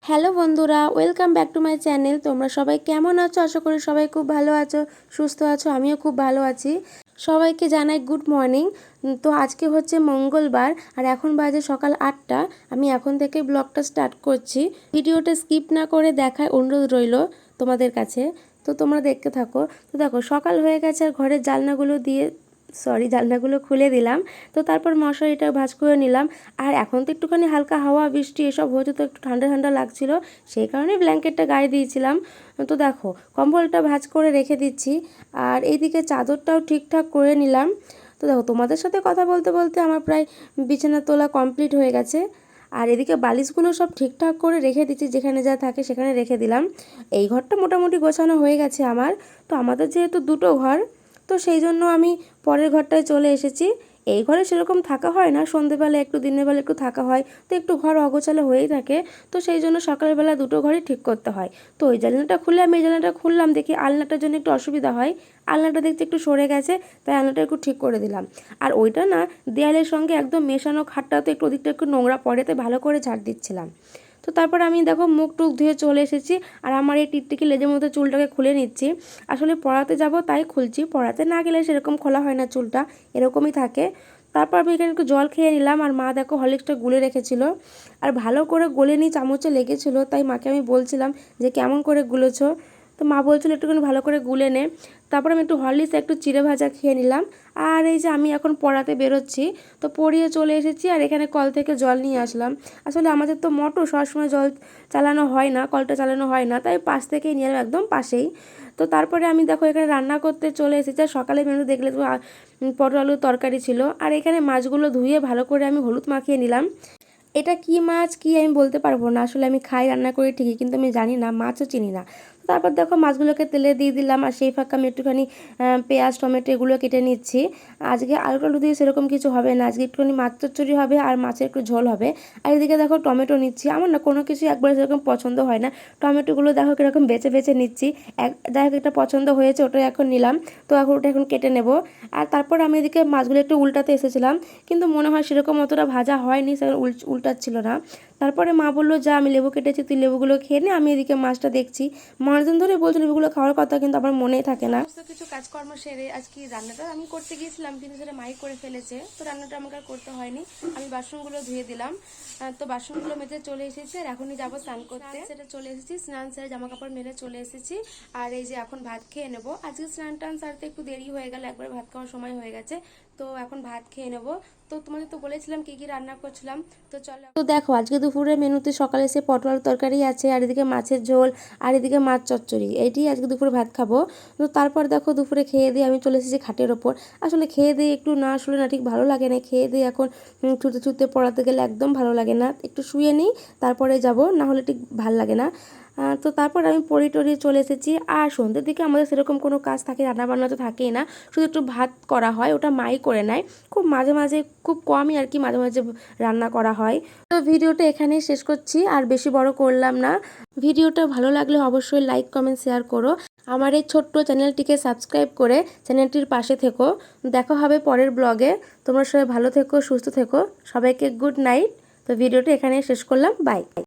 Hello বন্ধুরা, welcome back to my channel. তোমরা সবাই কেমন আছো? আশা করি সবাই খুব ভালো আছো, সুস্থ আছো। আমিও খুব ভালো আছি। সবাইকে জানাই গুড মর্নিং। তো আজকে হচ্ছে মঙ্গলবার আর এখন বাজে সকাল 8টা। আমি এখন থেকে ব্লগটা স্টার্ট করছি। ভিডিওটা স্কিপ না করে দেখার অনুরোধ রইল তোমাদের কাছে। তো তোমরা দেখতে থাকো। তো দেখো, সকাল হয়ে গেছে আর ঘরের জানলাগুলো খুলে দিলাম। তো তারপর মশারিটা ভাঁজ করে নিলাম। আর এখন তো একটুখানি হালকা হাওয়া বৃষ্টি এসব হচ্ছে, তো একটু ঠান্ডা ঠান্ডা লাগছিল, সেই কারণে ব্ল্যাঙ্কেটটা গায়ে দিয়েছিলাম। তো দেখো, কম্বলটা ভাঁজ করে রেখে দিচ্ছি। আর এইদিকে চাদরটাও ঠিকঠাক করে নিলাম। তো দেখো, তোমাদের সাথে কথা বলতে বলতে আমার প্রায় বিছানা তোলা কমপ্লিট হয়ে গেছে। আর এদিকে বালিশগুলো সব ঠিকঠাক করে রেখে দিচ্ছি, যেখানে যা থাকে সেখানে রেখে দিলাম। এই ঘরটা মোটামুটি গোছানো হয়ে গেছে আমার। তো আমাদের যেহেতু দুটো ঘর, তো সেই জন্য আমি পরের ঘরটায় চলে এসেছি। এই ঘরে সেরকম থাকা হয় না, সন্ধেবেলা একটু দিনের বেলা একটু থাকা হয়, তো একটু ঘর অগোছালো হয়েই থাকে। তো সেই জন্য সকালবেলা দুটো ঘরই ঠিক করতে হয়। তো ওই জানলাটা খুলে আমি এই জানলাটা খুললাম, দেখি আলনাটার জন্য একটু অসুবিধা হয়। আলনাটা দেখতে একটু সরে গেছে, তাই আলনাটা একটু ঠিক করে দিলাম। আর ওইটা না, দেয়ালের সঙ্গে একদম মেশানো, খাটটা তো একটু ওদিকটা একটু নোংরা পড়ে, তাই ভালো করে ঝাড় দিচ্ছিলাম। তো তারপর আমি দেখো মুখ টুক ধুয়ে চলে এসেছি। আর আমার এই টিকটিকি লেজের মতো চুলটাকে খুলে নিচ্ছি। আসলে পড়াতে যাব তাই খুলছি, পড়াতে না গেলে সেরকম খোলা হয় না, চুলটা এরকমই থাকে। তারপর আমি এখানে একটু জল খেয়ে নিলাম। আর মা দেখো হরলিক্সটা গুলে রেখেছিল, আর ভালো করে গলে নিয়ে চামচে লেগেছিল, তাই মাকে আমি বলছিলাম যে কেমন করে গুলেছো। তো মা বলছিল একটুখানি ভালো করে গুলে নে। তারপর আমি একটু হরলিক্স একটু চিড়ে ভাজা খেয়ে নিলাম। আর এই যে আমি এখন পড়াতে বেরোচ্ছি, তো পড়িয়ে চলে এসেছি। আর এখানে কল থেকে জল নিয়ে আসলাম। আসলে আমাদের তো মোটর সবসময় জল চালানো হয় না, কলটা চালানো হয় না, তাই পাশ থেকেই নিয়ে এলাম, একদম পাশেই। তো তারপরে আমি দেখো এখানে রান্না করতে চলে এসেছি। আর সকালে মেনু দেখলে তো পটল আলুর তরকারি ছিল। আর এখানে মাছগুলো ধুয়ে ভালো করে আমি হলুদ মাখিয়ে নিলাম। এটা কি মাছ কি আমি বলতে পারবো না, আসলে আমি খাই রান্না করি ঠিকই, কিন্তু আমি জানি না, মাছও চিনি না। তারপর দেখো মাছগুলোকে তেলে দিয়ে দিলাম। আর সেই ফাঁকে আমি একটুখানি পেঁয়াজ টমেটো এগুলো কেটে নিচ্ছি। আজকে আলু টালু দিয়ে সেরকম কিছু হবে না, আজকে একটুখানি মাছ চচ্চড়ি হবে আর মাছের একটু ঝোল হবে। আর এদিকে দেখো টমেটো নিচ্ছি। আমার না কোনো কিছু একবারে সেরকম পছন্দ হয় না, টমেটোগুলো দেখো কীরকম বেছে বেছে নিচ্ছি। যাই হোক, একটা পছন্দ হয়েছে, ওটাই এখন নিলাম। তো এখন ওটা এখন কেটে নেব। আর তারপর আমি এদিকে মাছগুলো একটু উল্টাতে এসেছিলাম, কিন্তু মনে হয় সেরকম অতটা ভাজা হয়নি, সেরকম উল্টাচ্ছিল না। তারপরে মা বললো, যা আমি লেবু কেটেছি, তুই লেবুগুলো খেয়ে নে, আমি এদিকে মাছটা দেখছি। অনেকদিন ধরে বলছিল লেবুগুলো খাওয়ার কথা, কিন্তু আমার মনেই থাকে না। সমস্ত কিছু কাজকর্ম সেরে আজকে রান্নাটা আমি করতে গিয়েছিলাম, কিন্তু সেটা মাই করে ফেলেছে, তো রান্নাটা আমাকে আর করতে হয়নি। আমি বাসনগুলো ধুয়ে দিলাম। তো বাসনগুলো মেজে চলে এসেছি। আর এখনই যাবো স্নান করতে। সেটা চলে এসেছি, স্নান সেরে জামা কাপড় মেলে চলে এসেছি। আর এই যে এখন ভাত খেয়ে নেবো। আজকে স্নান টান সারতে একটু দেরি হয়ে গেল, একবার ভাত খাওয়ার সময় হয়ে গেছে। তো এখন ভাত খেয়ে নেবো। তো তোমাদের তো বলেছিলাম কি কি রান্না করছিলাম, তো চলো। তো দেখো, আজকে দুপুরের মেনুতে সকালে সে পটল তরকারি আছে, আর এদিকে মাছের ঝোল, আর এদিকে মাছ চচ্চড়ি, এইটি আজকে দুপুরে ভাত খাবো। তো তারপর দেখো দুপুরে খেয়ে দিয়ে আমি চলে এসেছি খাটের ওপর। আসলে খেয়ে দিয়ে একটু না আসলে না ঠিক ভালো লাগে না, খেয়ে দিয়ে এখন ছুটে ছুটে পড়াতে গেলে একদম ভালো লাগে না, একটু শুয়ে নিই তারপরে যাব, না হলে ঠিক ভাল লাগে না। তো তারপর আমি পড়ি টড়িয়ে চলে এসেছি। আর সন্ধ্যের দিকে আমাদের সেরকম কোনো কাজ থাকে, রান্নাবান্না তো থাকেই না, শুধু একটু ভাত করা হয়, ওটা মাই করে নেয়। খুব মাঝে মাঝে, খুব কমই আর কি, মাঝে মাঝে রান্না করা হয়। তো ভিডিওটা এখানেই শেষ করছি, আর বেশি বড় করলাম না। ভিডিওটা ভালো লাগলে অবশ্যই লাইক কমেন্ট শেয়ার করো। আমার এই ছোট্ট চ্যানেলটিকে সাবস্ক্রাইব করে চ্যানেলটির পাশে থেকো। দেখা হবে পরের ব্লগে। তোমরা সবাই ভালো থেকো, সুস্থ থেকো। সবাইকে গুড নাইট। তো ভিডিওটা এখানেই শেষ করলাম, বাই।